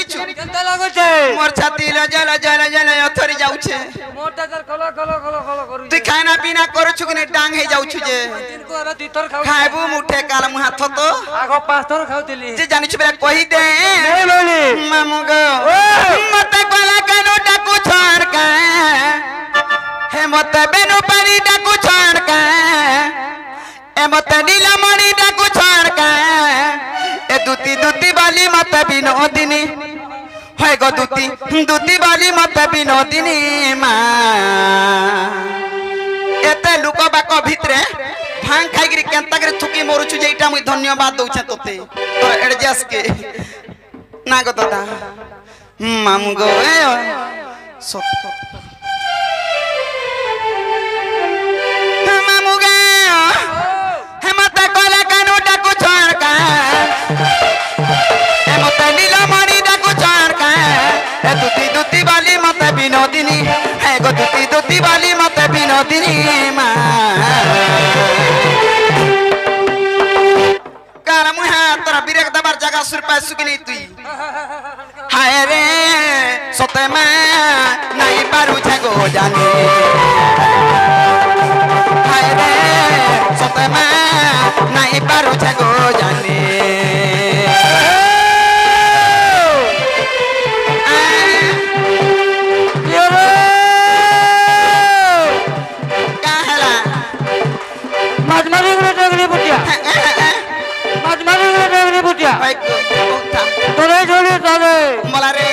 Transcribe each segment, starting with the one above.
जानिछु केनता लागो छे मोर छाती ल जल जल जल अथरी जाउ छे मोटा तर खलो खलो खलो खलो करू तू खाना पीना करू छु कि डांग हे जाउ छु जे दिन को अबे दुतर खाऊ खाइबू मुठे काल मु हाथ तो आगो पांच थर खाउतिली जे जानिछु बेला कहि दे नहीं बोली मामू गो मते कोला कानो डाकू छोड़ के हे मते बेनु पानी डाकू छोड़ के ए मते नीला मणि डाकू छोड़ के ए दूती दूती वाली मते बिनोदिनी है गो दूती दूती वाली मते बिनोदिनी मां एते लुको बाको भितरे भांग खाइगिरी केंता करे थुकी मोरुछु जेइटा मुई धन्यवाद दउछे तोते तो एडजस्ट के ना गो दादा मामू गो सत मामू गे हे मते कोला कानू डाकू छोड़ का हे मते नीला मणि डाकू छोड़ का ए दूती दूती वाली मते बिनोदिनी है गो दूती दूती वाली मते बिनोदिनी मां कार मुहा तोरा बिरेक दबार जगह सुर पाए सुकिनी तुई हाय रे सते में नहीं पारू छे गो जानी हाय रे सते में नहीं पारू छे गो जानी काहला मजमरी गुले डगरी बुटिया मजमरी गुले डगरी बुटिया भाई को तोरे जोड़ी तोरे मला रे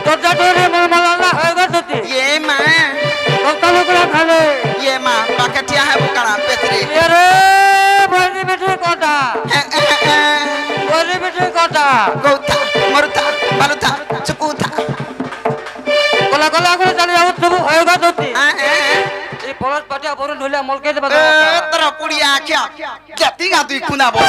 तोजा तोरे मन मलाला हैगा तोती ये मां कोता लोकला खाले ये मां पाकटिया है बुकड़ा पेतरे ये रे बोली बेटे कोता बोली बेटे कोता गौता मरुता बालुता चुकुता कोला कोला को चले जाओ सब हैगा तोती ए पलस पाटिया बोरन ढोलिया मलके दे बता तोरा पुड़िया क्या जति गा दुई खुना बो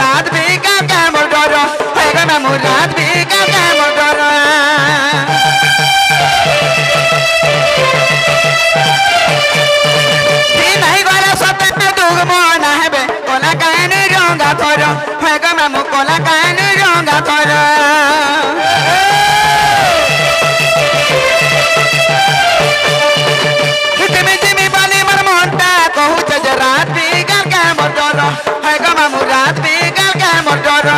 रात भी का मोर डर हैगा ना मोर रात भी का मोर डर नहीं गला सते में दुग मोना हेबे कोला कान रंगा थोर हैगा ना मो कोला कान रंगा थोर जिमी जिमी बाली मर मोटा कहू जे रात भी का मोर डर हैगा ना मोर रात भी का मोर डर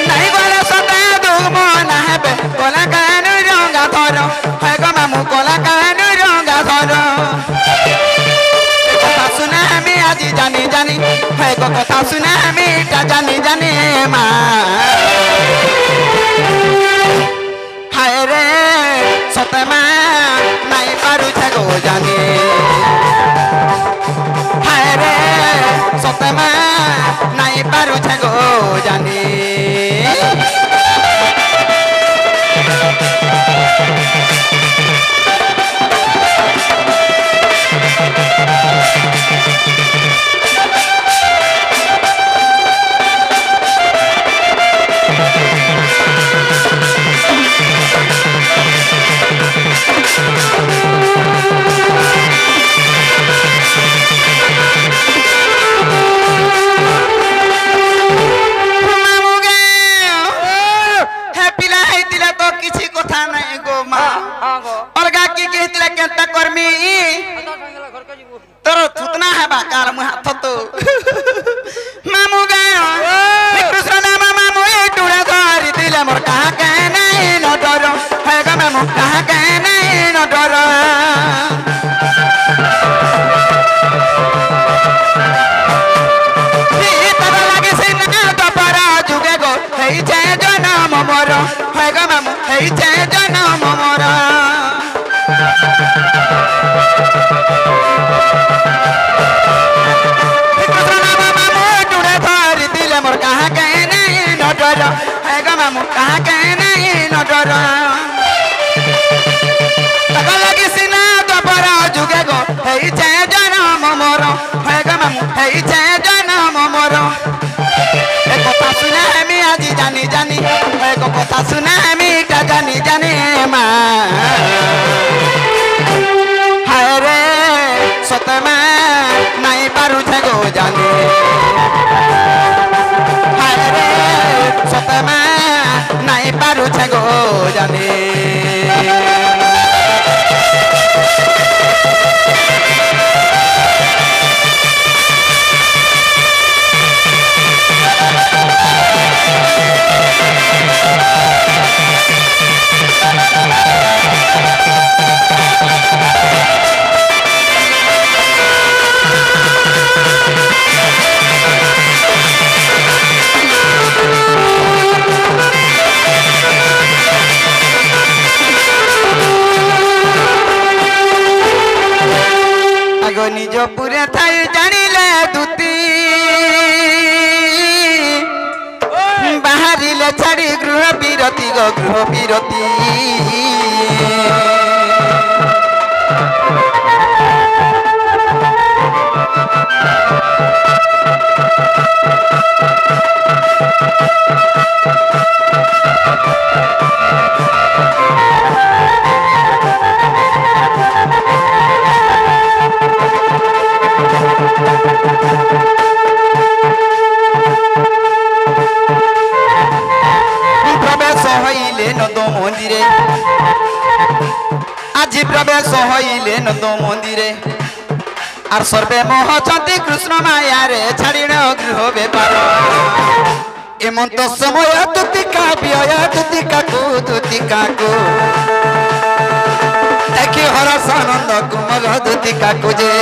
नहीं गला सते दुग मोना हेबे कोला कान रंगा थोर हैगा ना मो कोला कान रंगा थोर कथा सुना हमें आज जानी जानी है को कथा सुना हमें जानी जानी मां हाय रे सते में नहीं पारू छे गो जानी हाय रे सते में नहीं पारू छे गो जानी तोर थुतना है बाकार मु हाथ तो मामू गयो कृष्ण नाम मामू टुड़ा धरी दिले मोर कहा के नहीं न डर है ग मामू कहा के नहीं न डर तब लगे से ना तो परा जुगे गो हे जे जनम मोर है ग मामू हे जे जनम मोर मोर कहाँ कहने नडर है ग मामू कहाँ कहने नडर तक लगी सीना तो पर जुगे गो है छे जन्म मोर है ग मामू है छे जन्म मोर एक कथा सुना मी आज जानी जानी एक कथा सुना मी का जानी जानी माँ हाय रे सत में नहीं पारू छे गो जानी सत में नहीं पारू छे गो जानी निज पुरे थाई जानिले दूती बाहरिले छाड़ी गृह विरती गो गृह विरती मंदिरे आज प्रवेश हईले नंद मंदिरे आर सर्वे मोहचंती कृष्ण माया रे छाड़िण गृह बेपार एमंत समय तुतिका व्यय तुतिका को देखी हरस आनंद कुमल तुतिका को जे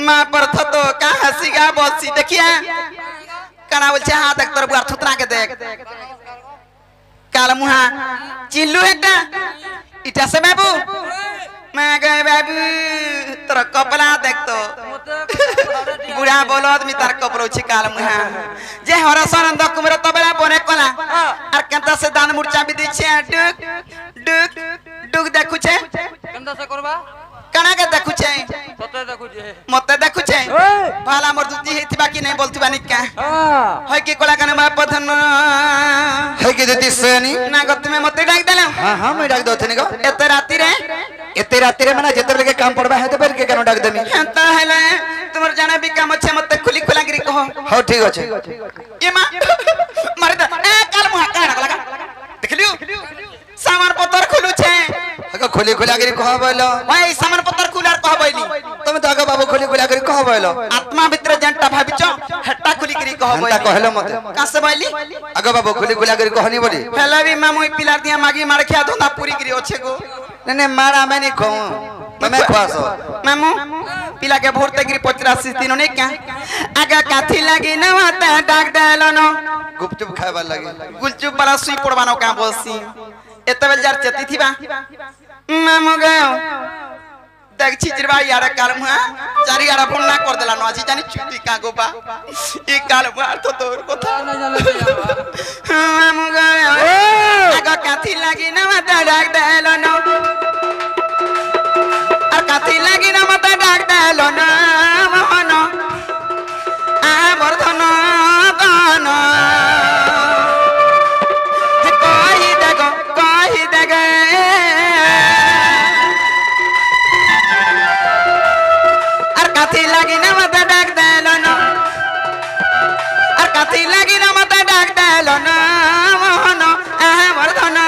माँ पर तो का हसीगा बसी देखिए कना बोलছে हां देख तोर बुआर थुतरा के देख काल मुहा चिल्लू एकटा इटा से बाबू मैं गए बाबू तोर कपड़ा देख तो बुढ़ा बोलत मी तार कपड़ो छी काल मुहा जे हरसनंद कुमार तबला बने कला आर केंता से दान मूर्छा भी दी छे डुक डुक डुक देखु छे केंता से करबा कना के देखु छे मते देखु छे भाला मोर दुती हेतिबा कि नै बोलतिबा निका होय कि कोला कने बाप पथन है कि दुती सेनी ना गत में मते डाक देला हां हां मैं डाक दथनी गो एते राती रे माने जेते लगे काम पड़बा हेते बेर के कनो डाक देमी हेता हेले तुमर जाना भी काम छै मते खुली खुला गिरी कहो हो ठीक अछि ए मां मारे द ए काल मुहा का लगा देख लियो सामान पत्थर खुलू छे अगर खोली खोला गिरी कह बोलो भाई सामान पत्थर खुलार कह बोली तुम तो आगे बाबू खोली खोला गिरी कह बोलो आत्मा भीतर जनटा भाबिचो हट्टा खुली गिरी कह बोली हट्टा कहलो मते कासे बोली आगे बाबू खोली खोला गिरी कहनी बोली हेला भी मामू पिलार दिया मागी मार खिया धंधा पूरी गिरी ओछे गो ने मारा मैं नहीं खो मैं खवासो मामू पिला के भोरते गिरी 85 दिन नहीं क्या आगे काथी लागी न मते डाक देलो न गुपचुप खाइबा लागी गुलचुप वाला सुई पड़वानो का बोसी एते बेल जार चती थीबा मामू गयो देख छिजरबा यार काल मुहा चारी यार फोन ना कर देला न আজি जानी छुट्टी का गोबा ई काल मुहा तो तोर कथा ना जाने मामू गयो आगा काथी लागी न मते डाक देलो न आ काथी लागी न मते डाक देलो न मोहन आ वर्धन गान काथी लागी ना मत डाक देलो न काथी लागी ना मत डाक देलो न मोहन आ वर्धन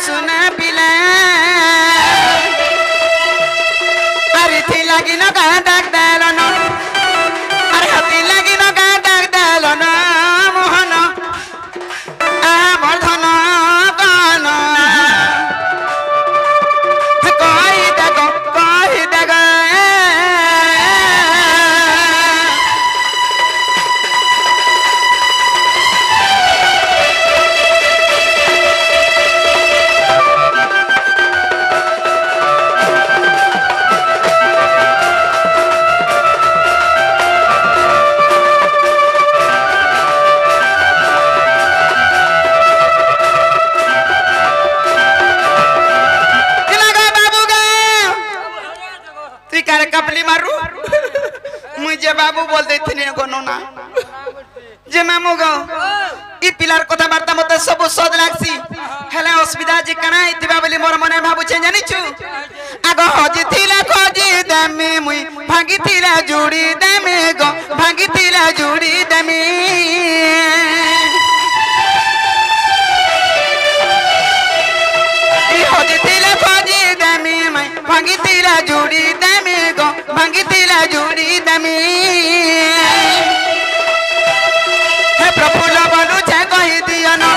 सुना पिला अरे थी लगी न का डाक डालो न अरे हती लगी न का डाक डालो न मोहन आमर धन कान कही देग कपली मारू मुझे बाबू बोल देती गनो ना जे मामू गो ई पिलार कथा बार्ता मते सब सद लागसी हेले असुविधा जे कना इतिबा बोली मोर मने भाबु छे जानि छु आगो हजी थिला खोजी दमे मुई भागी थिला जुड़ी दमे गो भागी थिला जुड़ी दमे ई हजी थिला खोजी दमे मुई भागी थिला जुड़ी दमे गो भागी थिला जुड़ी दमे हे प्रफुल्ल बनू छे कहि दियो न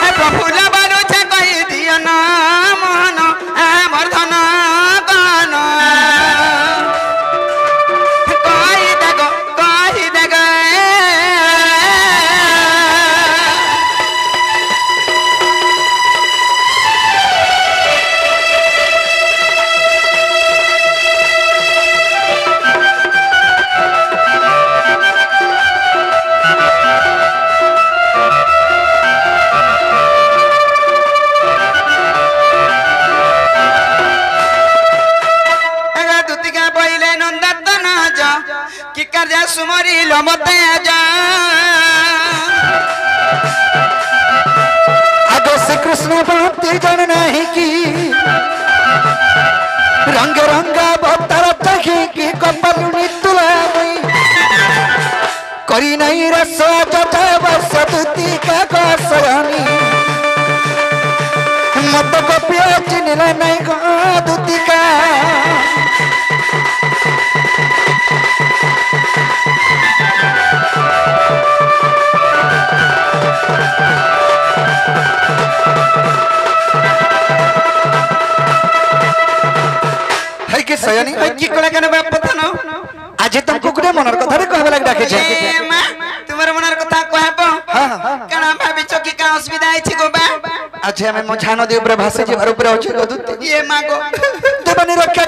हे प्रफुल्ल बनू छे कहि दियो न मोहन आमर धन कान कहि देग कि कर्जा सुमरी लो मते आजा आगे से कृष्ण भक्ति जन नहीं की रंग रंगा भक्तर तखी की कपलुनी तुलाई करी नहीं रस जटा वसतुति का कसरानी मत को प्याज निला नहीं का दुति का है कि सयानी है कि कोला कने बाप पता न आज तुमको गुडे मनर कथा रे कहबे लाग डाके छे ए मां तुमर मनर कथा कहबो हां कना भाबी चकी का असुविधा है छी गो बा आज हमें मोछानो दे ऊपर भासे जे घर ऊपर अछि गदुत ये मागो ते बनी रक्षा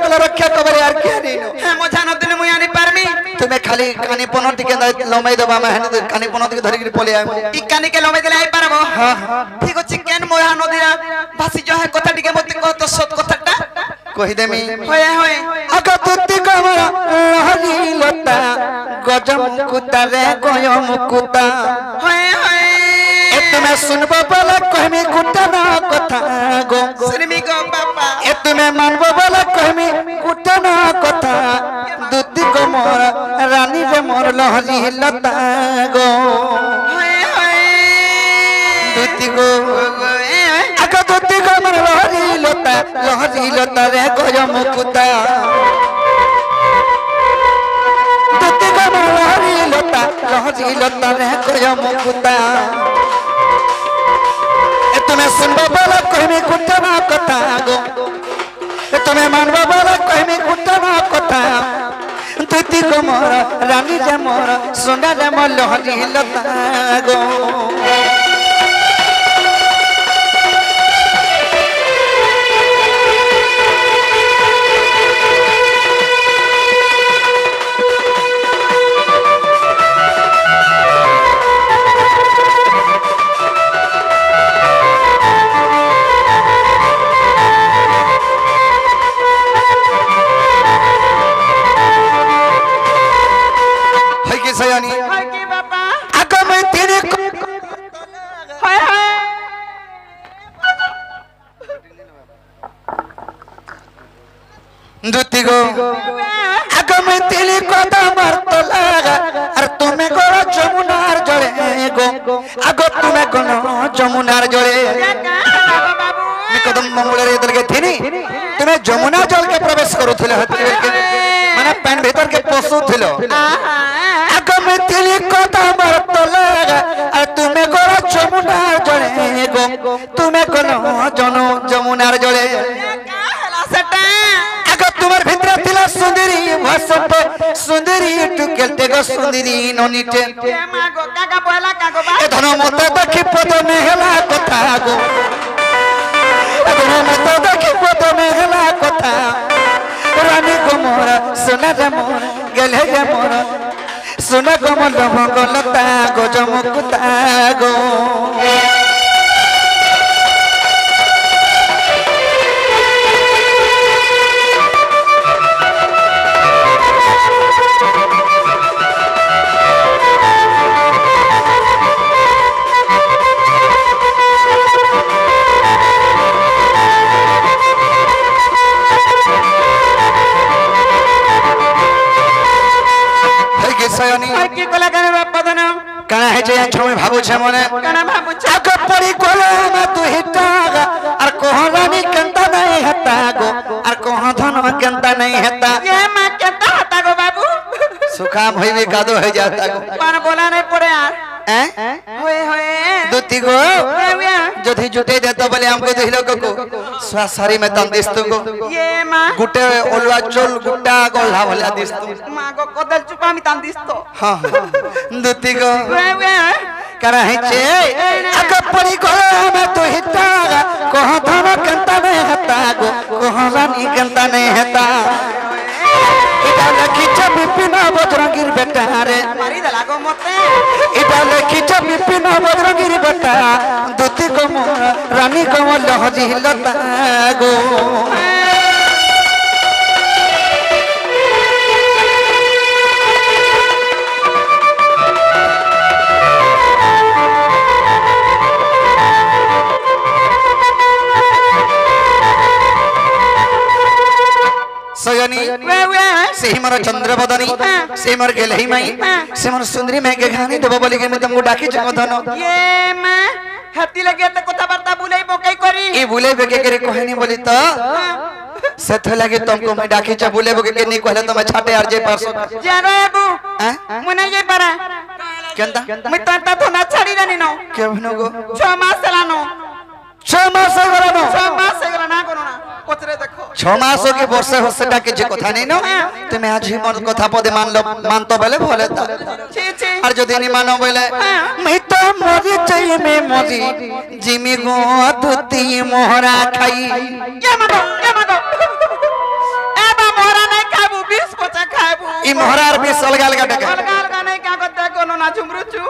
कबर यार के नहीं नो हे मोछानो दिन मुई आनी पारमी तुम्हें खाली कानी पनोटी के लमई दबा में हने कानी पनोटी के धरि के पले आइ ई कानी के लमई देले आइ पारबो हां ठीक अछि केन मोहा नदीरा भासी जो है कथा टिके मते कह तो सत कथाटा कहि देमी होय होय अगतुति कमरा हली लता गजम कुता रे गयम कुता होय होय तुम्हें सुनबो बोला कहमी कुटा ना कथा गो सुनमी गो बाबा तुम्हें मानबो बोला कहमी कुटा ना कथा दुति को मोर रानी रे मोर लहली लता गो होय होय दुति को आका दुति को मोर लहली लता रे गयम कुता दुति को मोर लहली लता रे गयम कुता तुम्हें सुनबो बोला कहमी कुटा ना कथा गो तुम्हें मानबो बोला कहमी कुटा ना कथा दुति को मोर रानी जे मोर सोना रे मोर लहली लता गो सयानी हाय के बाबा आका मैं तेरे को हाय हाय दुति गो आका मैं तेरे को दामर तो लगा और तुम्हें को जमुनार जड़े गो आगो तुम्हें को যমুনার জলে কদম মঙ্গলের এদেরকে থিনি তুমি যমুনা জলকে প্রবেশ করুছিলে মানে প্যান ভিতর কে পশু ছিল আগমে তিলি কথা বর্তলে আর তুমি করো যমুনার জলে গো তুমি করো যমুনার জলে তোমার ভিতরে ছিল সুন্দরী ভাষণ সুন্দরী টুকেলতে গো সুন্দরী ননিতে এ ধন মতে দেখি পদমে হেলা কথা গো ধন মতে দেখি পদমে হেলা কথা রানী গো মোর সোনা রে মোর গেলে রে মোর সোনা গো মোর মঙ্গলতা গো জমকুতা গো কি কলা কেন বাপ দেন কানা হেছে ছমে ভাবুছে মনে কেন ভাবুছ আগ পড়ি গলে না তুই হিটা আর কোহরানি কেনতা নাই হেতা গো আর কোহ ধন কেনতা নাই হেতা ये मां केता हता गो बाबू सुखाम होइबे कादो हो जाता गो पर बोला नहीं पड़े यार हैं होए होए दुती गो যদি জুটে দেত বলে हमको দিলো গো সারি में तन दिस्तु गो ये मां गुटे ओलवा चोल गुट्टा गोल्हा भला दिस्तु मां गो कदल चुपा मी तान दिस्तो हां दुती गो वे करा हेचे अग पड़ी गले में तो हिता कोह धन कंता नहीं हता गो कोह रानी कंता नहीं हता इटा लखी बिपिन बजरंगीर बेटा रे मारी दला गो मते इटा लखी बिपिन बजरंगीर बेटा दुती को मोर रानी को लहजी लता गो सयनी से हिमर चंद्रबदनी से हिमर गेलही माई से मन सुंदरी में के घानी देबो बोली के मैं तुमको डाकी जगधन ये मैं हत्ती लगे त कथा वार्ता बुलाई बकई करी ई बुले बेके करे कहनी बोली तो सेथे लगे तुमको मैं डाकी च बुले बेके के नहीं कहले तो मैं छाटे आर जे परसो जानो बाबू मुने ये परा केंता मैं तो ना छाड़ी रानी नो के भनो गो 6 मास चलानो 6 मास गरानो 6 मास गरा ना करो ना पचरे देखो 6 मास के वर्षे होसेटा के जे कथा नहीं नो তুমি আজ মন কথা পদে মানতো বলে বলে তা ছি ছি আর যদি নি মানো বলে मैं तो मरी चाहिए मैं मरी जिमी गो दुती मोहरा खाई ये मगो एबा मोहरा नहीं खाबू 20 पचा खाबू ई मोहरा और 20 अलग-अलग टका अलग नहीं क्या करते कोनो ना झुमरुचू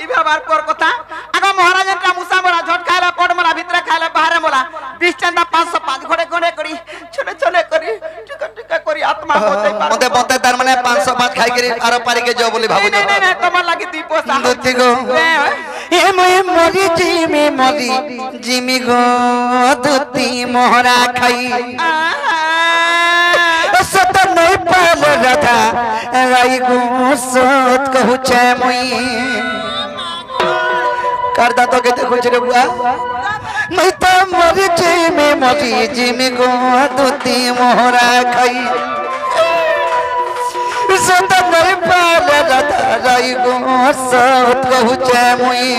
ई व्यवहार कर कथा आगो महाराज रा मुसा मोरा झट खाला पड मोरा भीतर खाला बाहर मोरा 20 चंदा 505 घोड़े घोड़े करी छोटे छोटे करी टिका टिका करी आत्मा होते मते बते तार माने 505 खाई करी आरो पारी के जो बोली भाबू नहीं नहीं तमर लागी 2 पैसा दुती गो ए मैं मरी जिमी गो दुती मोहरा खाई सत नहीं पाल राधा राई गो सोत कहू छे मुई करदा तो के देखो रे बुआ मैं तो मरी जिमी गो दुती मोहरा खाई सत नहीं पाल राधा राई गो सोत कहू छे मुई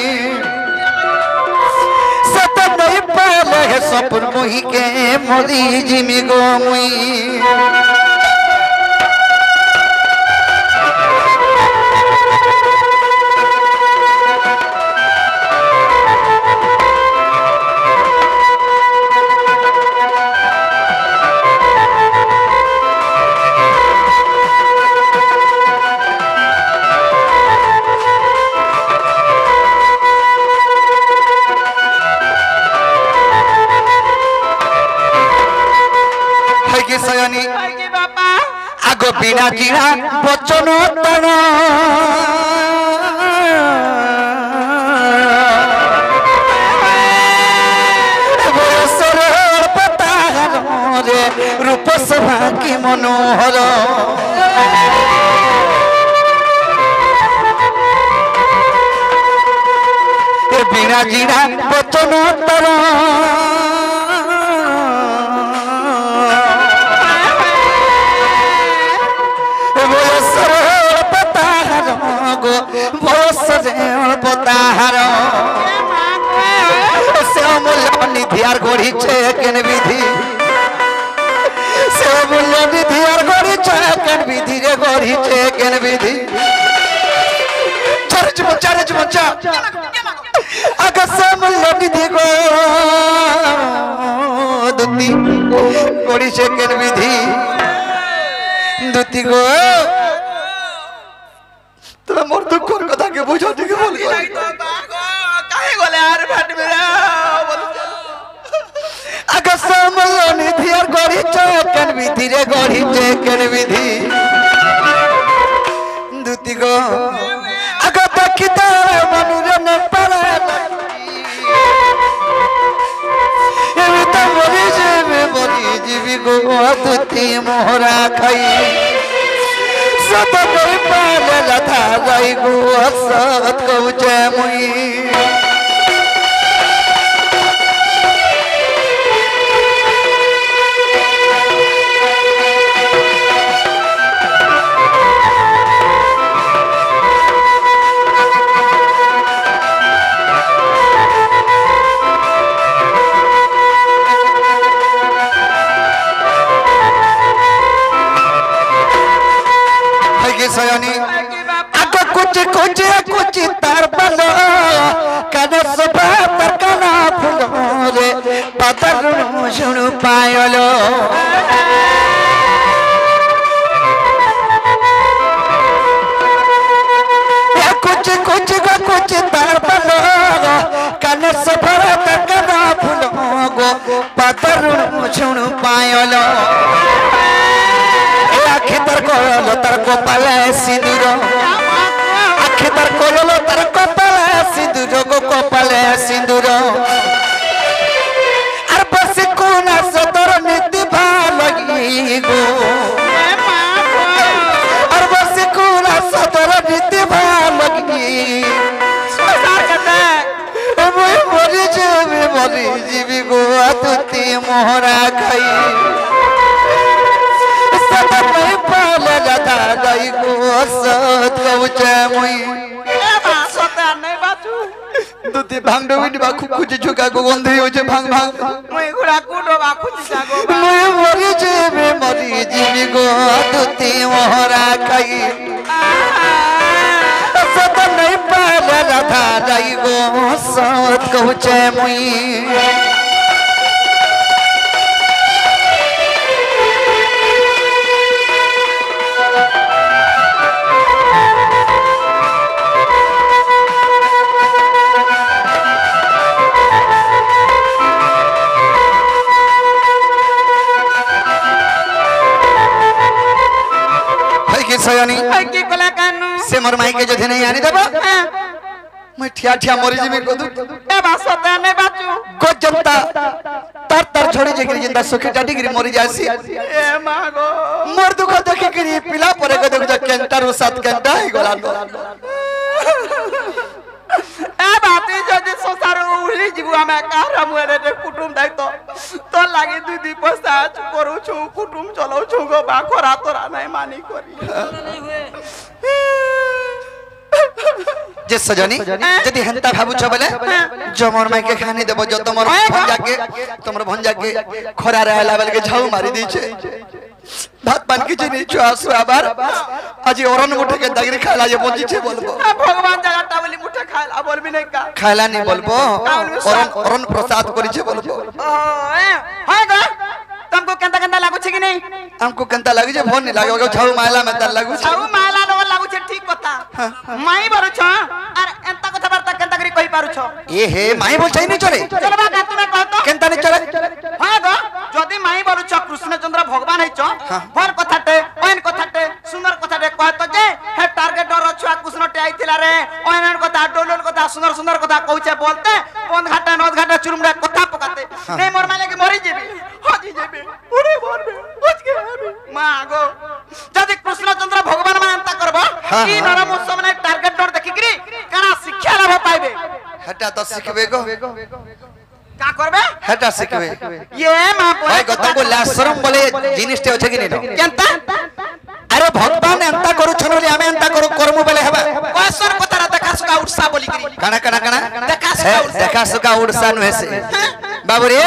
सत नहीं पाल है सपन मोही के मरी जिमी गो मुई सयनी बापा आगो बिना जीरा बचन तण रूप सभा की मनोहर বিনা জিনা বচন তর বয়সর পতাহার গো বয়সরে পতাহার সে অমূল্য নিধি আর গড়িছে কেন বিধি সে অমূল্য নিধি আর গড়িছে কেন বিধি রে গড়িছে কেন বিধি চারে জীবন চা আগে সে অমূল্য নিধি গো দুতি গড়িছে কেন বিধি দুতি গো তুমি মোর দুঃখর কথাকে বুঝো ঠিক বলি কাহে গলে আর ফাটবে না আগে সমল নিধি আর গড়িছে কেন বিধি রে গড়িছে কেন বিধি দুতি গো আগে দেখিতে মনুরে নে পারে এমনি তো মরি যাবি গো দুতি মোহরা খাই সত কই পালে লথা যাই গো সত কউছে মুই सयानी आको कुछ तार बलो कने सभा पर कना फुलो रे पतर सुनु पायलो कुछ तार बलो कने सभा पर कना फुलो गो पतर सुनु पायलो आखि तर कोलो तर कपाले सिंदूर आखि तर कोलो तर कपाले सिंदूर गो कपाले सिंदूर आर बस कोना सतर नीति भालगी गो आर बस कोना सतर नीति भालगी मरी जीवी गो तुती मोहरा खाई पाले लता गई को सत कउचे मुई সতা নাই বাচু দুতি ভাং ডবিনি বা খুব খুঁজে ঝুকা গো গন্ধে হইছে ভাং ভাং মই গুড়া কুডো বা খুঁজি যাগো মুই মরি জিবি গো দুতি মোহরা খাই সত নাই পালে লতা গই গো সত কউছে মুই सयानी কি কলা কানু से मोर माई के जथे नहीं आनी देबो मैं ठिया ठिया मरी जिमे कोदू এ বাসতা নাই বাচু को जनता तर तर छोड़ी जेगिरी जिंदा सुखी टाटी गिरी मरी जासी এ মা গো मोर दुख देखि गिरी पिला परे को दुख केंटर सात केंटा ही गोला এ বাতি যদি সোসার উলি জিবু আমি কারা মুরে রে কুটুম দাইতো তো লাগি দুই দুই পয়সা করুছু কুটুম চলাউছু গো বা খরা তোরা নাই মানি করি जे सजनी यदि हंता भाबु छ बोले जो मोर माई के खानी देबो जो तमर भंजा के खरा रहला बेल के झाऊ मारी दी छे भात पान की जनी छु आसु आबार आज ओरन मुठे के दागिरी खाला जे पहुंची छे बोलबो भगवान जगटा बोली मुठे खाला बोलबी नहीं का खाला नहीं बोलबो ओरन प्रसाद करी छे बोलबो ए हाय गो तुमको केंता केंता लागु छे कि नहीं हमको केंता लागु जे फोन नहीं लागे झाऊ माला में तार लागु छे झाऊ माला न लागु छे ठीक कथा माई बरु छ और एंता कथा बार्ता केंता करी कहि पारु छ ए हे माई बोल नहीं चले चलो बा तुमे कहतो केंता नहीं चले हां गो जदी माई बरु छ कृष्णचंद्र भगवान है छ भर कथाटे ओन कथाटे सुंदर कथाटे कहतो जे हे टारगेट डर छुआ कृष्णटे आइतिला रे ओन कथा डोलोल कथा सुंदर सुंदर कथा कहूचे बोलते बंद घाटा नद घाटा चुरुमडा कथा पकाते नहीं मोर माले के मरी जेबी हजी जेबी पूरे मरबे बुझ के आबे मां गो जदी कृष्णचंद्र भगवान मानता करबो ई नरम समय टारगेट डर देखि करी काना शिक्षा लाभ पाइबे हेटा तो सिखबे गो का करबे हेटा सिखबे ये मां भाई गता को लाशरम बोले जिनिसटे अछि कि नहीं केनता अरे भगवान एंता करू छनोली हमें एंता करू कर्म बेले हेबा क्वेश्चन पतारा देखा सुका उठसा बोली करी काना देखा सुका उड़सा नु हेसे बाबू रे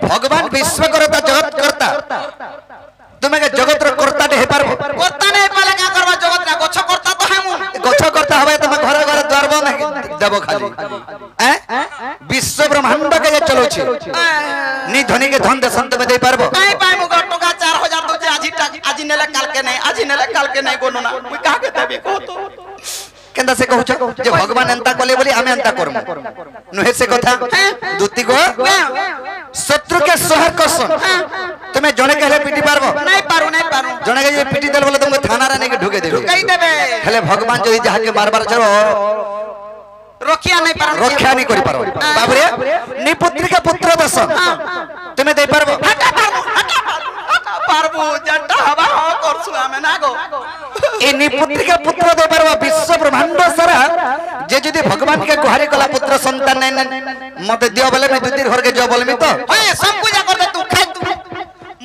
भगवान विश्व करता जगत करता तुमे के जगत रो करता हे पारबो करता नहीं पाले का करबा जगत ना गछ करता तो हमु गछ करता हवे तुम घर घर द्वार बंद देबो खाली हैं विश्व ब्रह्मांड के जे चलो छी नी धनी के धन दसन तुमे दे पारबो काई पाइमु गटका 4000 तो जे आज नेले काल के नहीं कोनो ना मुई का के देबे को तो केंदा से कहू छ जे भगवान अंता कोले बोली हमें अंता करम नुहे से कथा दूती को शत्रु के सहर कसन तुम्हें जने कहले पिटी पारबो नहीं पारू जने के पिटी देल बोले तुमको थाना रे के ढुके देबे कई देबे हेले भगवान जदी जहा के मारबार छरो रखिया नहीं पारू रक्षा नहीं करि पारो बाबू रे नी पुत्री के पुत्र दसन तुम्हें दे पारबो पारबो जट्टा हवा करसु हमें ना गो ए नी पुत्री के पुत्र दे पारबो विश्व ब्रह्मांड सारा जे जदी भगवान के गुहारी कला पुत्र संतान नहीं मते दियो बोले मैं दूती घर के जो बोलमी तो ओए सब पूजा कर दे तू खाइ तू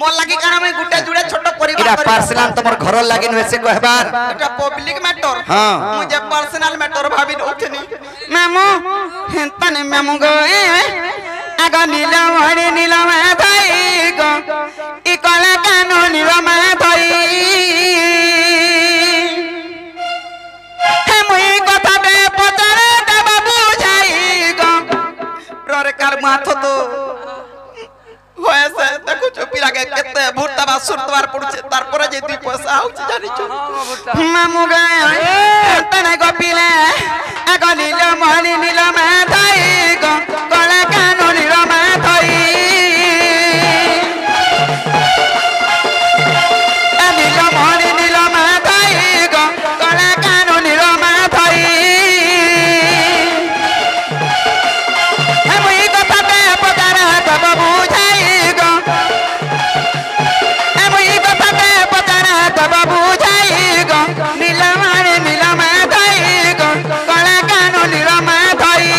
मोर लागी काना में गुटे जुड़े छोट परिवार इरा पर्सनल तमर घर लागी न से कहबार एटा पब्लिक मैटर हां मुझे पर्सनल मैटर भाभी उठनी मेमो हेंता ने मेमो गो आगा नीला में धाई गो ई कला कानो नीला में धाई हे मुई कथा बे पचारे दा बाबू जाई गो रे कार माथो तो होएसे देखो चुपी लागे केते भूतबा सुरतवार पड़ुचे तार पर जे दुई पैसा आउची जानि छु मामू गए तने गोपिले आगा नीला में धाई गो कला कानो नीला में धाई नीला में धाई गो कला कानो नीला में धाई हे मुई कथा पे पतारा तब बुझाई गो हे मुई कथा पे पतारा तब बुझाई गो नीला में धाई गो कला कानो नीला में धाई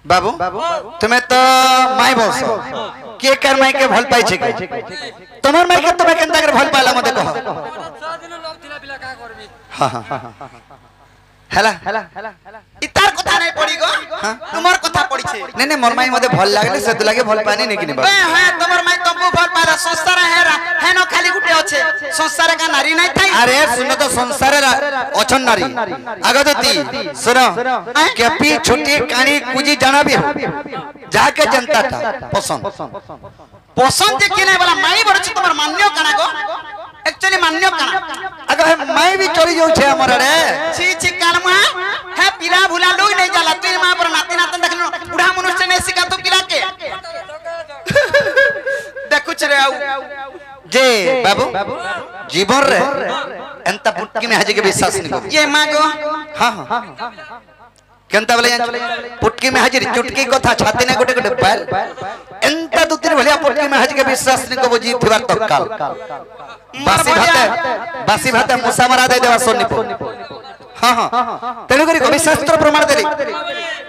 बाबू तुम्हें तो माई बोस के कर माई के भल पाई छे तमर माई के तुम्हें केनता कर भल पाला मते कहो हां हेला इतार कथा नहीं पड़ी गो तुमर कथा पड़ी छे नहीं मोर माई मते भल लागले से तो लागे भल पानी नहीं किने बा हां तुमर माई तुमको भल पाला सस्ता हेरा हेनो खाली गुटे আছে সংসারে কা নারী নাই থাই আরে শুনো তো সংসারে অছন নারী আগদতি শুনো কেপি ছুটি কানি কুজি জানাবি যাকে জনতাটা পছন্দ পছন্দ যে কিনে বলা মাই বড়ছি তোমার মান্য কানা গো एक्चुअली मान्य काना अगर मैं भी चली जाऊ छे हमर रे छी छी कानमा है पिला भुला लोग नहीं जाला तू मां पर नाती नातन देखलो बुढ़ा मनुष्य ने सिखा तो पिला के देखु छरे आउ जे बाबू जीवन रे एंता पुटकी में हाजे के विश्वास नहीं करू ये मां गो हां हां केंता बोले पुटकी में हाजिर चुटकी कथा छाती ने गोटे गोटे पाल एंता दुतिर भलिया पुटकी में हाजिर के विश्वास नहीं कबो जी थिबा तत्काल बासी भाते मुसा मरा दे देवा सोनीपो हां हां तेनु करी कवि शास्त्र प्रमाण देली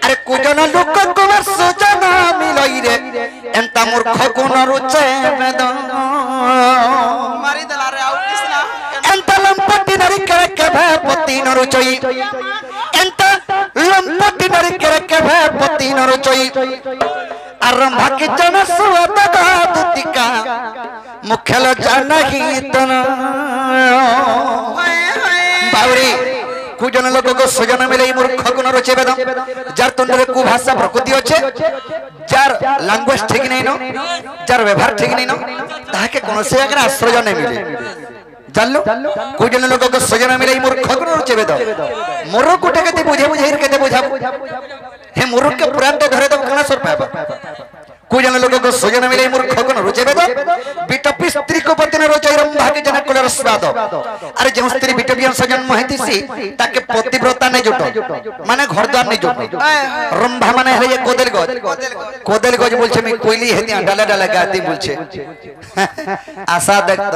अरे कुजन लोक कुमार सुजन मिलई रे एंता मूर्ख गुण रुचे वेद मारी दला रे आउ कृष्णा एंता लंपटी नरी करे के पति न रुचई एंता लंपटी नरी करे के पति न रुचई आरंभ के जन सुवत गादुतिका मुख्यल जानही तन बावरी कुजन लोक को सजन मिले मूर्ख गुण रचे वेद जार तंडरे कु भाषा प्रकृति अच्छे जार लैंग्वेज ठीक नहीं नो जार व्यवहार ठीक नहीं नो ताके कोन से अगर आश्रय नहीं मिले जानलो कुजन लोक को सजन मिले मूर्ख गुण रचे वेद मोर कुटे कते बुझे बुझे कते बुझा हे मूर्ख के पुराण तो धरे तो कना सर पाबा कुजन लोक को सजन मिले मूर्ख गुण रचे वेद बिटपी स्त्री को पति न रचै रंभा के जनक कुलर स्वाद अरे जो स्त्री बिटपियन सजन मोहितिसी ताके पतिव्रता ने जुटो माने घर द्वार ने जुटो रंभा माने है ये कोदेल गज बोलछे मैं कोइली हेतिया डाला डाला गाती बोलछे आशा देखत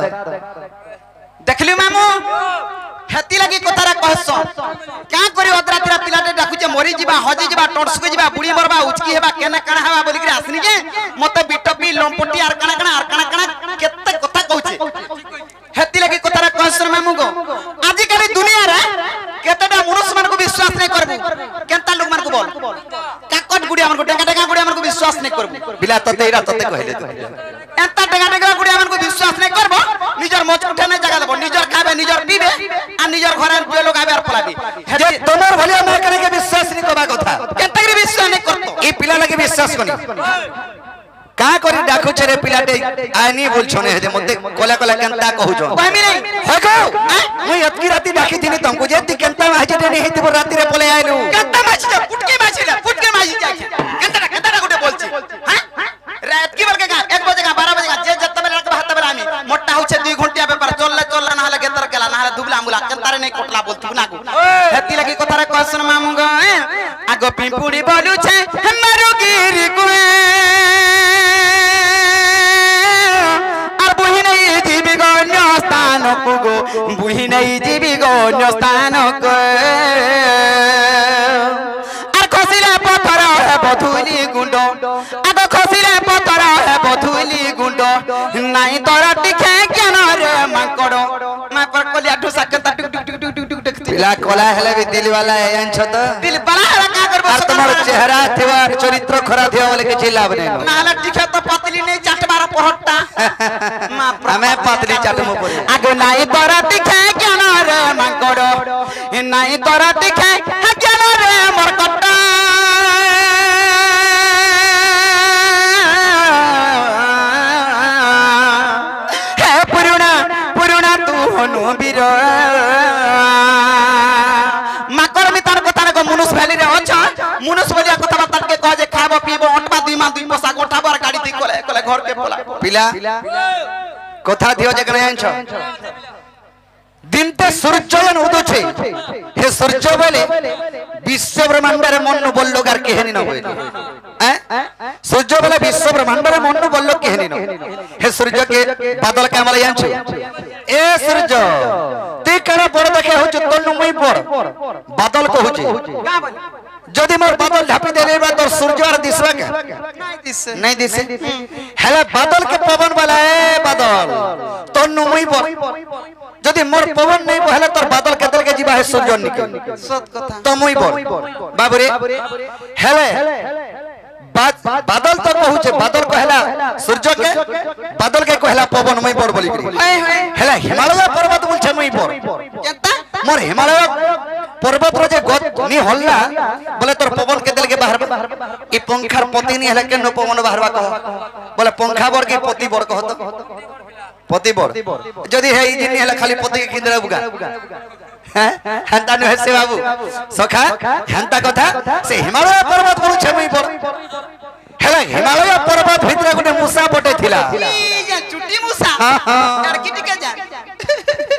देखली मामू हेती लगी कोतारा कहस क्या करी अदरा तेरा पिलाटे डाकुचे मरी जिबा हजी जिबा टोटसको जिबा बुढ़ी मरबा उचकी हेबा केना काना हेबा बोली के आसनी जे मते बिटपी लंपटी आर काना केते कथा कहूचे हेती लगी कोतारा कहस मामू गो आजि काली दुनिया रे केतेटा मनुष्य मन को विश्वास नहीं करबू केनता लोग मन को बोल काकट गुडिया मन को टेंगा गुडिया मन को विश्वास नहीं करबू बिला तते इरा तते कहले एंता टेंगा गुडिया मन को विश्वास नहीं करबो निजर मोच उठे नहीं जगह देबो निजर खाबे निजर पीबे आ निजर घरे जो लोग आबे आर पलाबी जे तोमर भलिया मैं करे के विश्वास नहीं करबा कथा केते के विश्वास नहीं करतो ई पिला लगे विश्वास कोनी का करी डाकू छरे पिलाटे आनी बोल छने हे मते कोला कोला केनता कहू जो पामी नहीं हेगो मुई अतकी राती डाकी थिनी तुमको जे ती केनता हाजे नहीं हेती बो राती रे पले आइलु केनता माची जा फुटके माची जा केनता गुटे बोलची हां रात की बलके का 1 बजे का 12 बजे का जे जत्ता बेला के हाथ बेला आमी मोटा होछे 2 घंटा पेपर चलला ना हले गेतर केला ना हले दुबला मुला केनतारे नहीं कोटला बोलतु ना को हेती लगी कथारे कहसन मामू गो आगो पिंपुड़ी बोलु छे हमारो गिरी को बुढ़ी नहीं जीवी गण्य स्थान को खसिले पथर है बधुली गुंड आग खसिले पथर है बधुली गुंड नाई तर टिखे ज्ञान रे माकड़ माकड़ कोलिया ठुसा केता टुक टुक टुक टुक टुक टुक पिला कोला हेले भी दिल वाला है अंछ तो दिल बड़ा है का करबो तुम्हारा चेहरा थिवा चरित्र खरा थिवा बोले के लाभ नहीं नाला टिखे तो पतली नहीं चाटबार पहट्टा हमें पतली चाटमो पड़े आगे नाई तर टिखे ज्ञान रे माकड़ नाई तर टिखे ज्ञान रे मरकट्टा वीर माकर मितार कथा को मुनुस भैली रे अच्छा मुनुस बलिया कथा बात के कह जे खाबो पीबो अटबा 2 माह 2 पैसा गोठाबो और गाड़ी दी कोले कोले घर के पोला पिला कथा दियो जे कने आंछ दिनते सूर्ययन उदुछे हे सूर्य बोले विश्व ब्रह्मांड रे मन बोललो गार केहनी न होइलो सूर्य बोले विश्व ब्रह्मांड रे मन बोललो केहनी न हे सूर्य के बादल के हमला आंछ ए सूर्य ते करा बड़ देखे हो तन्नु मई पर बादल को होचे जदि मोर बादल ढापी देले बा तो सूर्य और दिसवा के नहीं दिसे हेला बादल के पवन वाला है बादल तन्नु मई पर जदि मोर पवन नहीं बहले तोर बादल केतल के जीवा है सूर्य निकल सत कथा तो मई पर बाबरे हेले बादल तो कहूचे बादल कहला सूर्य के बादल के कहला पवन मई पर बोली हेला हिमालय पर्वत बोलछे मई पर मोर हिमालय पर्वत रो जे गत नी हल्ला बोले तोर पवन के दिल के बाहर ई पंखार पति नी हेला केनो पवन बाहरवा कह बोले पंखा बर के पति बर कह तो पति बर जदी हे ई दिन हेला खाली पति के किंदरा बुगा हैं हंता न से बाबू सखा हंता कथा से हिमालय पर्वत बोलछे मई पर हेला हिमालय पर्वत भितर गुटे मुसा पटे थिला चुटी मुसा लड़की टिके जा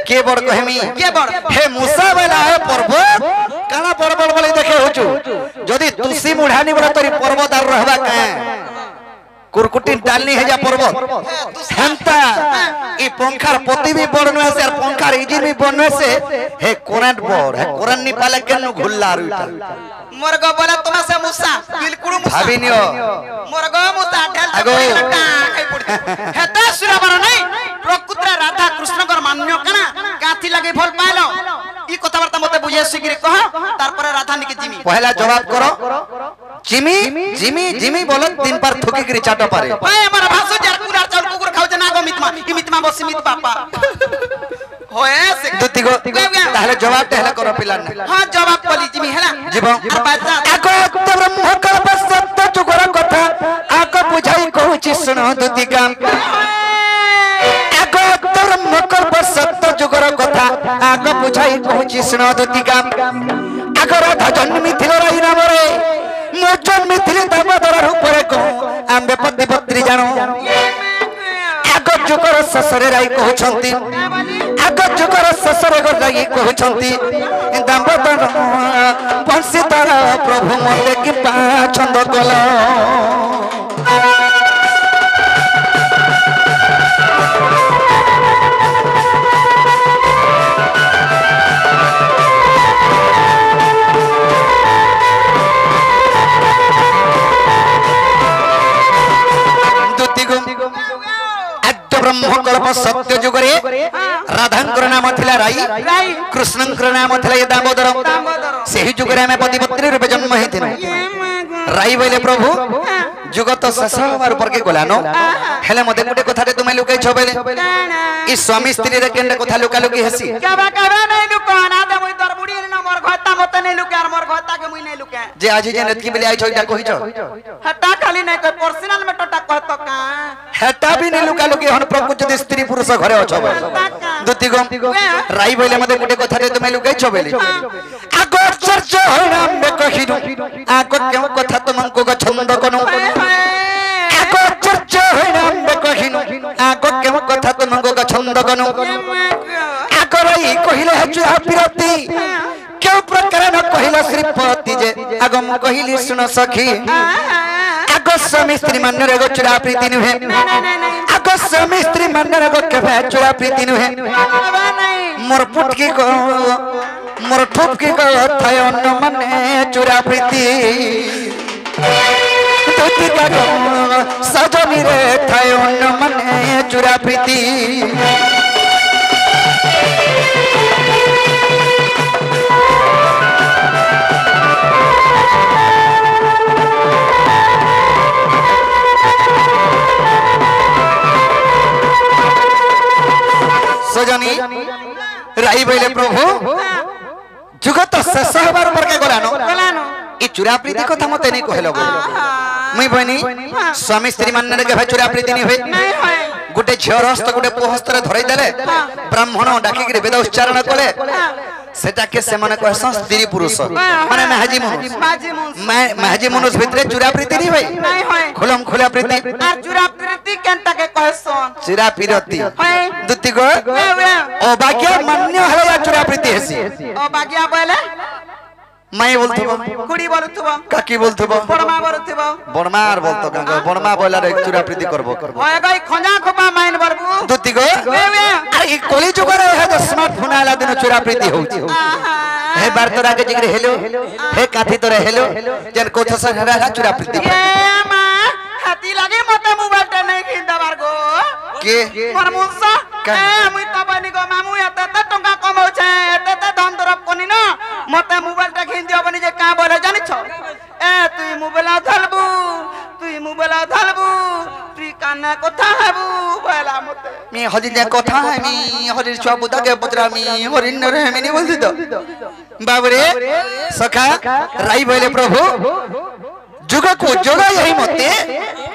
के बड़ कहमी के बड़ हे मुसा वाला है पर्वत काला पर्वत बोले देखे होचु जदी तुसी मुढानी बड़ा तोरी पर्वत आर रहबा का कुरकुटी डालनी है जा पर्वत हंता ई पंखार पति भी बड़ने से और पंखार इंजन भी बनने से हे करंट बोर्ड है करंट नी पाले केनु घुल्ला रुटा मोर गो बोला तुमा से मुसा बिल्कुल मुसा भाभी नियो मोर गो मुसा ढाल हेता सुराबर नहीं प्रकृति राधा कृष्ण कर मान्य कना काथी लगे भल पाइलो ई कथा वार्ता मते बुझे सिगिरे कह तार पर राधा निके जिमी पहला जवाब करो जिमी जिमी जिमी बोलत दिन पर थुकी गिरी चाटो पारे भाई हमारा भासो जार कुरार चाउर कुकुर खाउ जना गो मितमा ई मितमा बसी मित पापा होए से दुती गो ताहले जवाब तेहला करो पिलान हां जवाब बोली जिमी हेला जीवो आको ब्रह्म कल्प सत्य जुगर कथा आको बुझाई कहूची सुनो दुती गाम आको ब्रह्म कल्प सत्य जुगर कथा आको बुझाई कहूची सुनो दुती गाम आको राधा जन्मी थिले रही नाम रे मो जन्मी थिले दामोदर रूपरे को आंबे पति पत्री जानो आको जुगर ससरे राई कहउछंती आको जुगर ससरे गो राई कहउछंती दामोदर बंसी तारा प्रभु मते कि पाछंद कला ब्रह्म कल्प सत्य जुगरे राधांकर नाम थिला राई कृष्णंकर नाम थिला दामोदर सेही जुगरे में पति पत्नी रूपे जन्म हेथिन राई बोले प्रभु जुग तो शेष होबार ऊपर के गलानो हेले मते गुटे कथाटे तुमे लुकाई छ बेले ई स्वामी स्त्री रे केने कथा लुका लुकी हेसी काबा काबा नै लुका ना दे मुई तोर बुढ़ी न मोर घता मते नै लुका मोर घता के मुई नै लुका जे आज जे नतकी बेले आई छ इटा कहि छ हटा खाली नै कोई पर्सनल में टटा कहत का हेटा भी नै लुका लुकी हन प्रभु जदी स्त्री पुरुष घरे अछ दुती गम राई बोले मते गुटे कथाटे तुमे लुकाई छ बेले आगो चर्चा होना में कहिनु आगो केउ कथा तुमको ग छंद कनु आगो चर्चा होना में कहिनु आगो केउ कथा तुमको ग छंद कनु आगो राई कहिले हचु हापिरती क्यों प्रकार न कहिला श्रीपति जे आगो म कहिली सुन सखी आगो स्वामी स्त्री मन रे गो चुरा प्रीति नुहे आगो स्वामी स्त्री मन रे गो के चुरा प्रीति नुहे मोर पुटकी को मोर ठुपकी को थाय अन्न मने चुरा प्रीति तुती का सजनी रे थाय अन्न मने चुरा प्रीति सजनी राई बोले प्रभु जुगत शेष होबार ऊपर के गलानो ई चुरा प्रीति कथा मते नै कहलो मुई बनी स्वामी स्त्री मान ने के चुरा प्रीति नै होय गुटे झियर हस्त गुटे पोहस्त रे धरै देले ब्राह्मण डाकी के वेद उच्चारण कले सेटा के से माने कह स्त्री पुरुष माने महजी मनुष्य भितरे चुरा प्रीति नै होय खुलम खुला प्रीति आ चुरा प्रीति केनटा के कहसन चुरा प्रीति दुती गो ओ बाक्य मान्य हला चुरा प्रीति हेसी ओ बागिया बोले माई बोलथबो कुड़ी बोलथबो काकी बोलथबो बड़मा बोलथबो बड़मार बोलतो गंगा बड़मा बोला रे चुरा प्रीति करबो ओए गई खंजा खोपा माइन बरबू दुती गो अरे ई कोली जुगरे है जो स्मार्टफोन आला दिन चुरा प्रीति होउची हे बार तोरा के जिगरे हेलो हे काथी तोरे हेलो जन कोथ से हरा चुरा प्रीति ए मां हाथी लागे मते मोबाइल टे नहीं खिंदा बार गो के मोर मुंसा ए मुई त बनी गो मामू एते त टंका कमाउ छे एते त धन दरब कोनी न मते मोबाइल टे खिन दियो बनी जे का बोले जानि छ ए तू मोबाइल धलबू मी हरि जे कथा मी हरि छुआ बुदा के पुत्रा मी हरि नरे मी नहीं बोलती तो बाबरे सखा राई बोले प्रभु जुग को जुग यही मते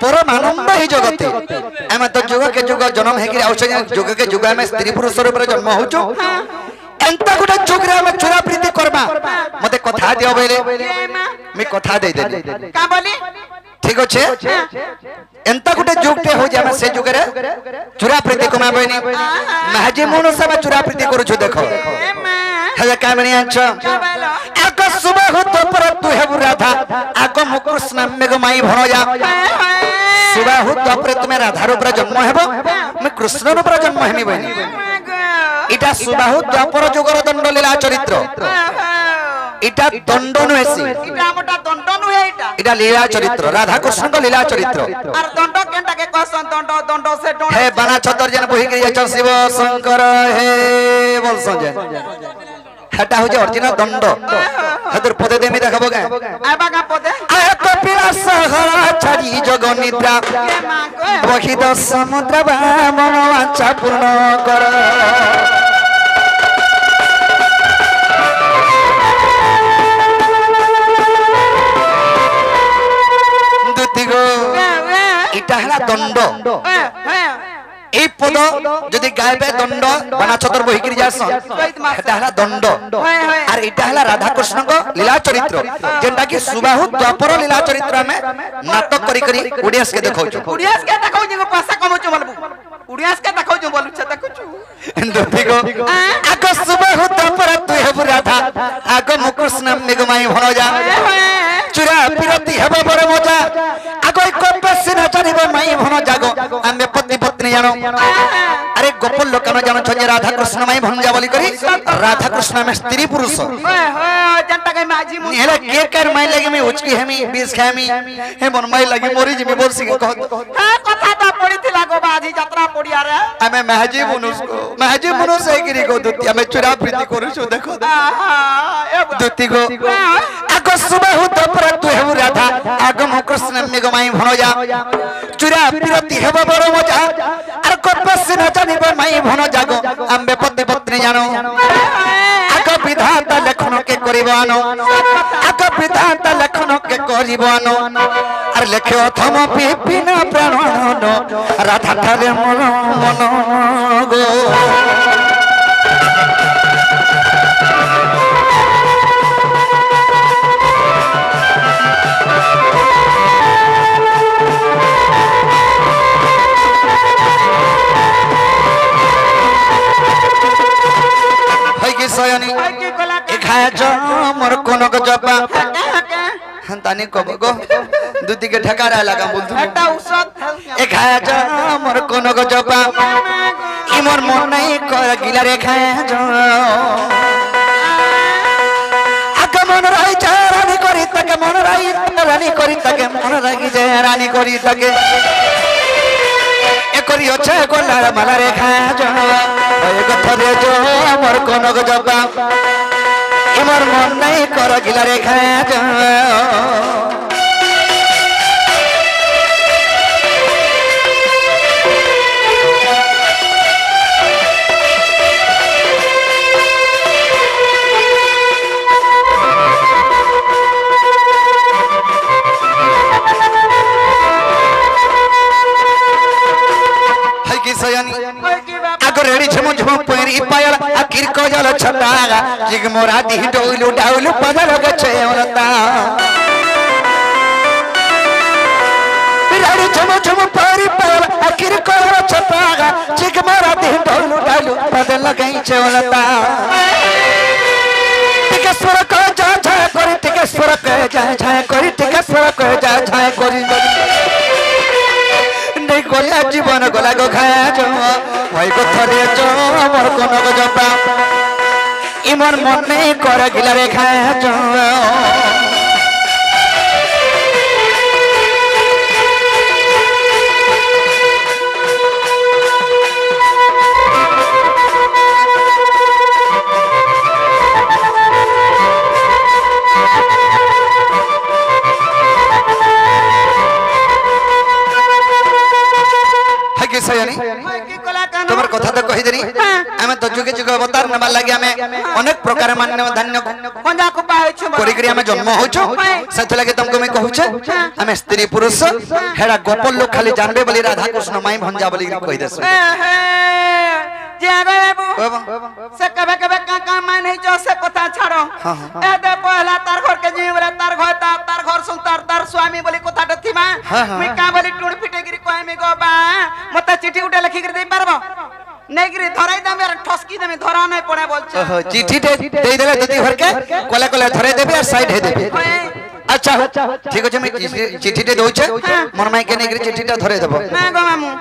परम आनंद ही जगते एम तो जुग के जुग जन्म है कि जुग के जुग में स्त्री पुरुष रूप जन्म होचो एंता गुटे जुग रे हम चुरा प्रीति करबा मते कथा दियो बेले मी कथा दे दे का बोली ठीक अच्छे एंता गुटे जुगटे हो जामे से जुग रे चुरा प्रीति कमा बनी महाजी मोन सब चुरा प्रीति करू छु देखो हे कामनी आछ आक सुबह हो तो पर तू हे राधा आक मुकृष्ण मेघ माई भण जा सुबह हो तो पर तुम्हें राधा रूप जन्म हेबो मैं कृष्ण रूप जन्म हेमी बनी इटा सुबह हो द्वापर जुगर दंड लीला चरित्र इटा दंड नुहेसी इटा मोटा दंड नुहे इटा लीला चरित्र राधा कृष्ण को लीला चरित्र और दंड केनटा के कहसन दंड से दंड हे बना छतर जन बही के जाच शिव शंकर हे बोल संजय हटा हो जे ओरिजिनल दंड हदर पदे देमी देखबो गा आ बागा पदे आ कपिला सहरा छाड़ी जग निद्रा के मां को बही द समुद्र बा मन वाचा पूर्ण कर इटा हला दंड এই পদ যদি গাইবে দণ্ড বানা ছতর বহিকি যাসন এটা হলা দণ্ড আর এটা হলা রাধা কৃষ্ণଙ୍କ লীলা চরিত্র যেটা কি সুবাহু দ্বাপর লীলা চরিত্র আমি নাটক করি করি ওডিয়াস কে দেখাউଛୁ उड़ियास के देखौ जे पैसा कमाउछु बोलबू उड़ियास के देखौ जे बोलू छ देखछु देखो आग सुबाहु द्वापर तू हेबु राधा आग मुकृष्ण निगमाई भण जा चुरा पिरती हेबो बड़ मजा आग कपस न जानिब माई भण जागो आमे पति पत्नी जानो अरे गोपाल लोक न जानो छजे राधा कृष्ण माई भण जा बोली करी राधा कृष्ण में स्त्री पुरुष जनता के माझी मु हेला के कर माई लगे में उचकी हेमी बीस खामी हे मन माई लगे मोरी जी में बोल सी कह कथा तो पड़ी थी लागो बाजी यात्रा पड़िया रे हमें महजी मनुष्य है गिरी को दुती हमें चुरा प्रीति करू छु देखो दुती को आग सुबह हो तो पर तू हेबु राधा आग मुकृष्ण निगमाई भण जा चुरा प्रीति हेबो बड़ मजा अर कपस न जानिब माई भण जागो आम्बे पति पत्नी जानो आग विधाता लेखन के करिबानो आग विधाता लेखन के करिबानो अर लेखे अथम पिपिन प्राणन राधा ठारे मन मन गो सयनी खाया जो मोर कोनो को जपा हंतानी को गो दूती के ठकारा लगा बोल तू एटा औषध ए खाया जो मोर कोनो को जपा ई मोर मन नहीं कर गिला रे खाया जो आक मन राई रानी करी तके मन राई रानी करी तके मन रागी जे रानी करी तके ए करी अच्छे गोला माला रे खाया जो ए गथरे जो मोर कोनो को जपा इमर मन नहीं कर गिला रे खाया जो आगर रेडी झम झम पेरी पायल आखिर को जल छटागा जिग मोरा दी डोलू डाउलू पदल गछे ओलता रेडी झम झम पेरी पायल आखिर को जल छटागा जिग मोरा दी डोलू डाउलू पदल गछे ओलता टिकेश्वर को जा जा करी टिकेश्वर को जा जा करी टिकेश्वर को जा जा करी गोला जीवन गोला गो खाया जो भाई को थरे जो मोर कोनो को जपा इमर मन नहीं कर गिला रे खाया जो अवतार नबार लगे हमें अनेक प्रकार मान्य धान्य पंजा को पाए छु करी करी हमें जन्म होचो सेथ लगे तुमको मैं कहू छे हमें स्त्री पुरुष हेडा गोपाल लोग खाली जानबे बोली राधा कृष्ण माई भंजा बोली कहि देस जे बाबू से कबे कबे का मान नहीं जो से कथा छाड़ो ए दे पहला तार घर के जीवरे तार घर सुनतार तार स्वामी बोली कथा डथी मा मी का बोली टुण फिटे गिरी कोई मी गो बा मते चिट्ठी उठे लिखि कर दे पारबो नहीं गिरी धराई दम यार ठसकी दे धरा नहीं पड़े बोल छ ओहो चिट्ठी दे देले दती घर के कोले कोले धरे देबे और साइड हे देबे अच्छा ठीक अछि मैं चिट्ठी दे दउ छे मोर माई के नेगरी चिट्ठी ता धरे देबो ना गो मामू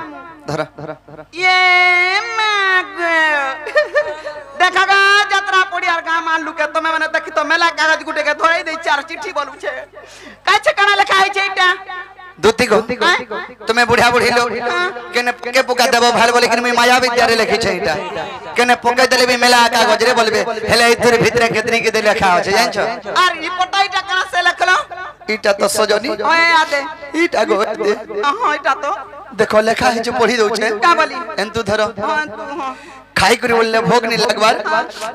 धरा ये माग देखा गा यात्रा पड़ियार गाम मान लुके तमे माने देखि तो मेला कागज गुटे के धराई दे चार चिट्ठी बोलू छे काछ कना लिखा है छे इटा दूती को तुम्हें बुढ़ा बुढ़ी लोग केने के पुका देबो भाल बोले कि मैं माया विद्यालय लिखि छै इटा केने पुका देले भी मेला कागज रे बोलबे हेले इधर भीतर केतरी के दे लिखा हो छै जान छ और ई पटाईटा कना से लिखलो इटा तो सजनी ओए आदे इटा गो दे हां इटा तो देखो लिखा है जो पढ़ी दउ छै का बोली एंतु धरो हां तू हां खाई करी उल्ले भोग नहीं लगवार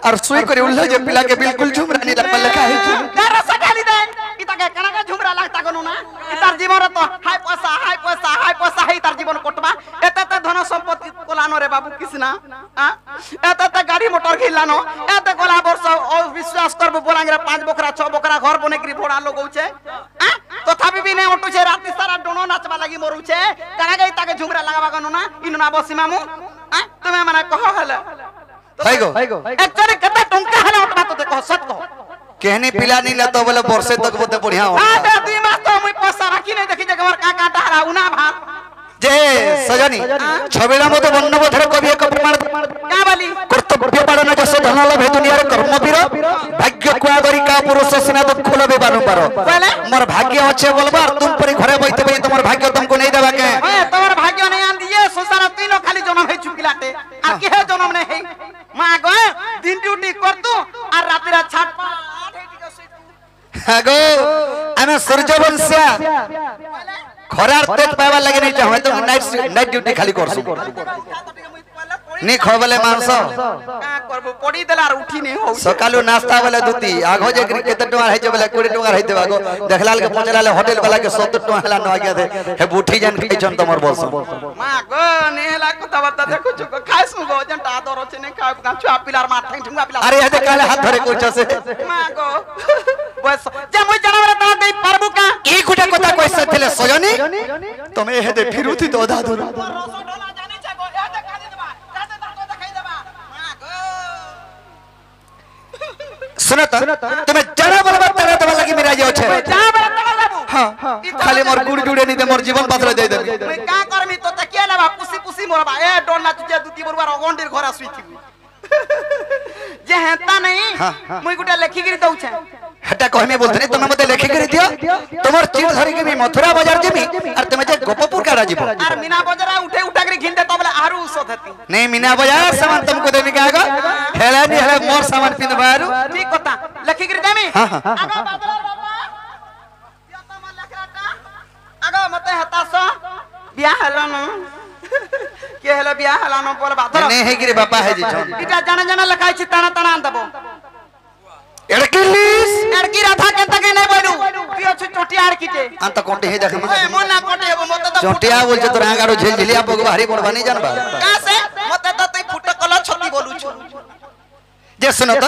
और सुई करी उल्ले जे पिला के बिल्कुल झुमरा नहीं लगवा लिखा है कर सकाली दे इता के कना का झुमरा लागता गनु ना इतार जीवन तो हाय पैसा है इतार जीवन कोटबा एते ते धन संपत्ति कोलानो रे बाबू किसना हां एते ते गाड़ी मोटर खिलानो एते गोला वर्ष विश्वास करबो बोलांगे 5 बकरा 6 बकरा घर बने करी भोड़ा लोग होचे हां तथापि भी नहीं उठू छे राती सारा डोनो नाचबा लागि मरु छे कना गई ताके झुमरा लगावा गनु ना इनु ना बसी मामू हां तुमे माने कहो हले हाइगो एक्चुअली कते टंका हले उठबा तो देखो सत को कहनी पिला नहीं लेतो बोले वर्षे तक बोते बढ़िया हो हां दे दी मास तो मुई पैसा राखी नहीं देखि जे हमर का काटा हरा उना भात जे सजनी छबेला मत बन्न बधर कवि एक प्रमाण का बोली कर्तव्य पालन जस धन लाभ दुनिया रे कर्मवीर भाग्य कुआ गरी का पुरुष सिना दुख लबे बारंबार मोर भाग्य अच्छे बोलबा तुम परी घरे बैठे बई तमर भाग्य तुमको नहीं देबा के ए तमर भाग्य नहीं आन दिए संसार तीनो खाली जन्म है चुकिलाटे आ के जन्म नहीं है मां गो दिन ड्यूटी कर तू और रात रा छाट हागो आमे सूर्यवंशिया खरार तेज पावा लगे नहीं चाहे तो नाइट ड्यूटी खाली करसु नहीं खबले मांस का करबो पड़ी देला और उठी नहीं हो सकालू नाश्ता वाला दूती आगो जे केते टका है जे वाला 20 टका रहते आगो देखलाल के पहुंचलाले होटल वाला के 70 टका हला न आगे दे हे बूठी जान के जन तमर बोलस मां गो नेला कथा बता देखो चुको खाइसु गो जंटा आदर छै नहीं खाब का छुआ पिलार मार ठंगुआ पिलार अरे हे काले हाथ धरे कोच से मां गो बस जे मुई जानवर ता दे परबु का ई गुटा कथा कैसे थिले सजनी तमे हे दे फिरुती तो आधा दूर सुनो तो तुम्हें जरा बलबा तेरे तो लगी मेरा जे छे जा बरा तला जाबू हां खाली मोर गुड़ जुड़े नहीं दे मोर जीवन बदल दे दे मैं का करमी तो त के लेबा पुसी पुसी मोरबा ए डोला तुजे दुती बरबार अगंडीर घर आसुई थी जे हेता नहीं मुई गुटा लेखि गिरी दउ छे हटा कहमे बोलथनी तुम मते लेखि करी दियो तुमर चिट धरि के मथुरा बाजार जेमी और तुम जे गोपपुर का राजीव और मीना बाजार उठे उठा के घिंदे तबले आरू सोधती नहीं मीना बाजार सामान तुमको देने का आगा हेला नहीं हेला मोर सामान पिन बारू ठीक कथा लेखि गिरी देमी हां आगा बाजार बाबा या त मन लखराटा आगा मते हतास बिया हलो न के हलो बिया हलो न बोल बादर नहीं है गिरे बापा है जी छन इटा जाना जाना लखाई छी ताना ताना दबो एड़किलिस एड़की राधा के तके नहीं बोलू पियो छ चोटिया एड़कीटे अंत कोंटे हे देखि ए मोना कोटे हेबो मते तो चोटिया बोल जे तोरा आगारो झिलझिलिया बगवा हरी बड़वा नहीं जानबा का से मते तो तई फुट कला छती बोलू छ जे सुनो तो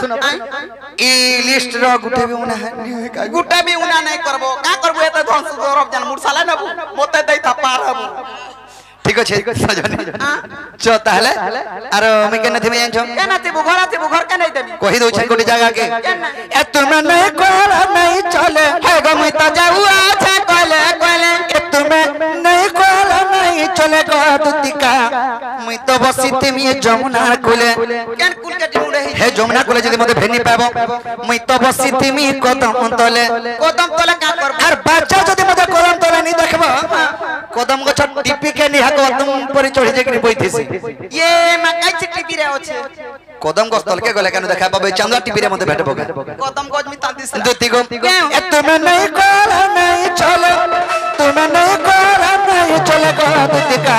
ई लिस्ट रो गुटे भी उना है गुटे भी उना नहीं करबो का करबो एते धन से गौरव जन मुरसाला नबू मते दई था पार हबो ठीक अछि सजनी चो ताहले आरो मैं के नथि में जान छो केना थे घर के नहीं देबी कहि दउ छै गोटी जगह के ए तुम नहीं कोल नहीं चले हे गो मैं त जाऊ आछा कोले कोले ए तुम नहीं कोल नहीं चले गो दुतिका मैं तो बसिते मी जमुना कुले केन कुल के ढूंढे हे जमुना कुले जदी मते भेनी पाबो मैं तो बसिते मी कदम तले का करबो आर बच्चा जदी मते कदम तले नहीं देखबो कदम गछ टिपी के निहा कदम पर चढ़ी जे कि बैठिसी ये मकई टीवी रे होछे कदम गछ तल के गले कानु देखा पाबे चांदा टीवी रे मते भेटबो कदम गज मी ता दिस दुती गो ए तुम नहीं कोल नहीं चले तुम नहीं कोल नहीं चले गो दुतिका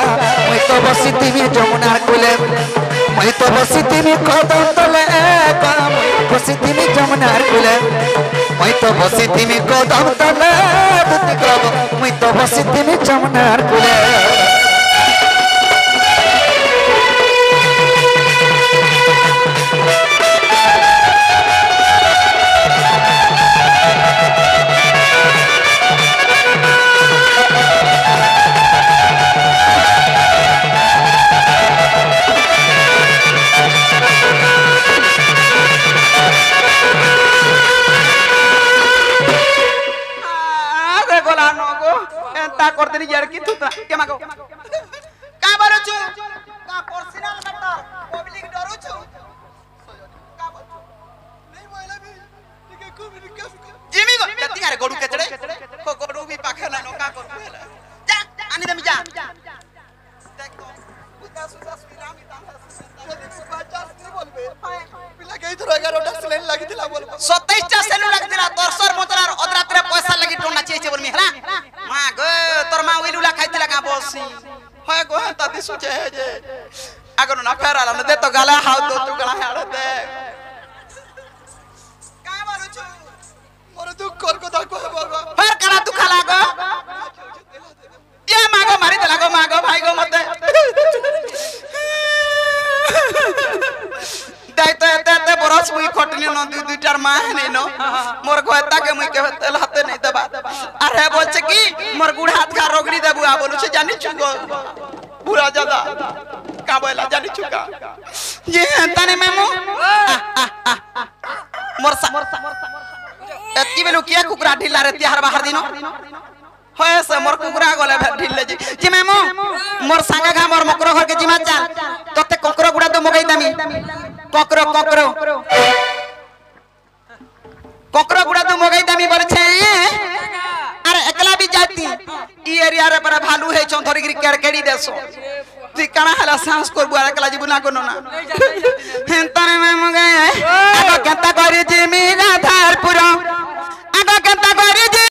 मैं तो बसिती मी जमुना कुले मैं तो बसिथिमी कदम तले बसिथिमी जमुनार कूले मैं तो बसिथिमी कदम तले दुती कब मैं तो बसिथिमी जमुनार कूले करते नहीं यार की तू के मागो का बारो छु का पर्सनल मैटर पब्लिक डरो छु का बारो नहीं मोइला भी ठीक है खूब रिक्वेस्ट जिमी गो जति अरे गोडू केचड़े को गोडू भी पाखे ना नो का कर हेला जा आनी दम जा देख तो उता सुजा सुराम इता जदी 50 नहीं बोलबे पिला गई तो 11टा सेल लागितला बोलबो 27टा सेल लागितला दर्शर मोतरार अदरात्रे पैसा लागि टोना चेचे बोलमी हला मा गो तोर मा उइलुला खाइतला का बोलसी होय गो ताती सुचे है जे आगनो ना फेराला न दे तो गाला हाउ तो तू गला हाड़ दे का मारू छु मोर दुख कर को दा को बाबा फेर करा तू खाला गो ये मागो मारी देला गो मागो भाई गो मते दाई तो एते बरस मुई खटनी न दुईटार मा है न मोर गोता के मुई के तेल हाथे नहीं दबा अरे बोलछे की मोर गुड़ हाथ का रोगड़ी देबू आ बोलु छे जानि छुगो पूरा ज्यादा का बोला जानि छुका ये तने मेमो मोर एतकी बेलु किया कुकरा ढिला रे तिहार बाहर दिनो होय से मोर कुकरा गले ढिले जी मेमो मोर संगा गा मोर मकरो घर के जिमा चाल तते कोकरो गुडा तो मगई दामी कोकरो कोकरो कोकरो गुडा तो मगई दामी बोल छे अरे एकला भी जाती ई एरिया रे पर भालू है चौधरी गिरी केड़केड़ी देसो ती कणा हला सांस को बुआ एकला जीबु ना कोनो ना